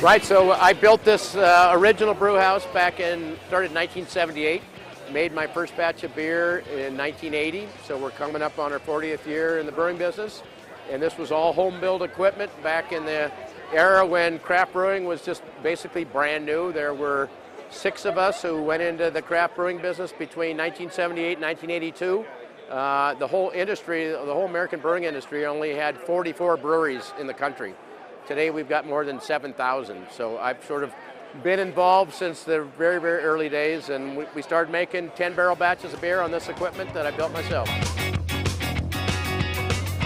Right, so I built this original brew house started in 1978. Made my first batch of beer in 1980, so we're coming up on our 40th year in the brewing business. And this was all home-built equipment back in the era when craft brewing was just basically brand new. There were 6 of us who went into the craft brewing business between 1978 and 1982. The whole industry, the whole American brewing industry only had 44 breweries in the country. Today we've got more than 7,000. So I've sort of been involved since the very, very early days, and we started making 10-barrel batches of beer on this equipment that I built myself.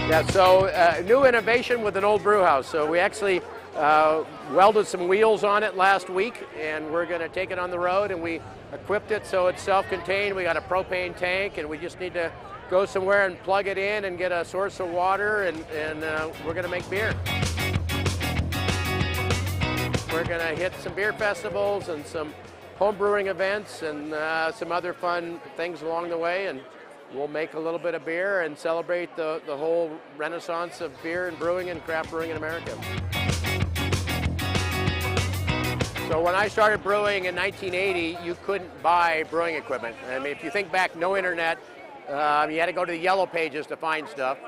Yeah, so new innovation with an old brew house. So we actually welded some wheels on it last week, and we're going to take it on the road, and we equipped it so it's self-contained. We got a propane tank, and we just need to go somewhere and plug it in and get a source of water, and we're going to make beer. We're going to hit some beer festivals and some home brewing events and some other fun things along the way, and we'll make a little bit of beer and celebrate the whole renaissance of beer and brewing and craft brewing in America. So when I started brewing in 1980, you couldn't buy brewing equipment. I mean, if you think back, no internet, you had to go to the yellow pages to find stuff.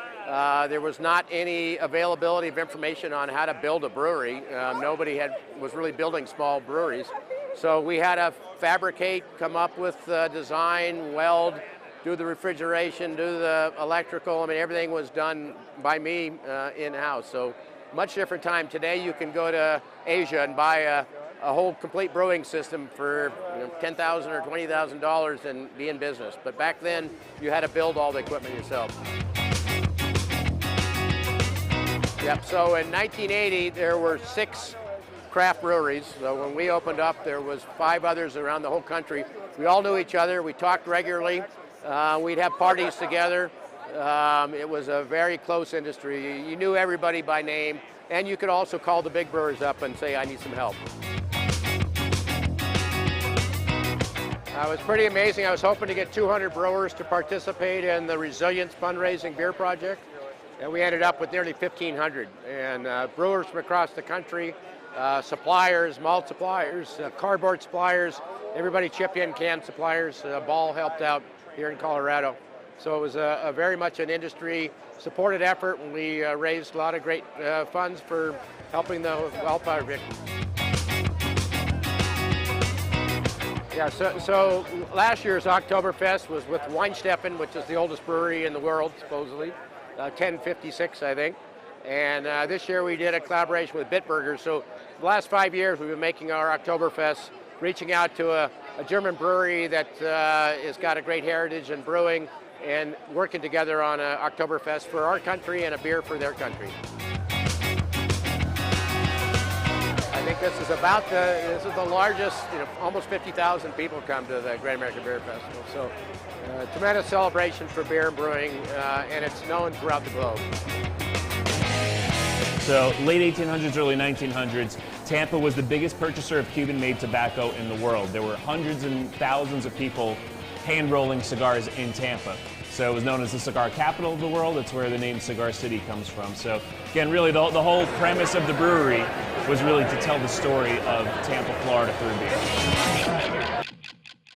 There was not any availability of information on how to build a brewery. Nobody was really building small breweries. So we had to fabricate, come up with design, weld, do the refrigeration, do the electrical. I mean, everything was done by me in-house. So much different time. Today you can go to Asia and buy a whole complete brewing system for $10,000 or $20,000 and be in business. But back then, you had to build all the equipment yourself. Yep, so in 1980, there were 6 craft breweries. So when we opened up, there was 5 others around the whole country. We all knew each other. We talked regularly. We'd have parties together. It was a very close industry. You knew everybody by name, and you could also call the big brewers up and say, I need some help. It was pretty amazing. I was hoping to get 200 brewers to participate in the Resilience Fundraising Beer Project, and we ended up with nearly 1,500. And brewers from across the country, suppliers, malt suppliers, cardboard suppliers, everybody chipped in, can suppliers. Ball helped out here in Colorado. So it was a very much an industry-supported effort, and we raised a lot of great funds for helping the wildfire victims. Yeah, so last year's Oktoberfest was with Weinsteffen, which is the oldest brewery in the world, supposedly, 1056, I think. And this year we did a collaboration with Bitburger. So the last 5 years we've been making our Oktoberfest, reaching out to a German brewery that has got a great heritage in brewing, and working together on an Oktoberfest for our country and a beer for their country. I think this is the largest, almost 50,000 people come to the Great American Beer Festival. So tremendous celebration for beer and brewing, and it's known throughout the globe. So late 1800s, early 1900s, Tampa was the biggest purchaser of Cuban-made tobacco in the world. There were hundreds and thousands of people hand-rolling cigars in Tampa. So it was known as the cigar capital of the world. It's where the name Cigar City comes from. So again, really the whole premise of the brewery was really to tell the story of Tampa, Florida through beer.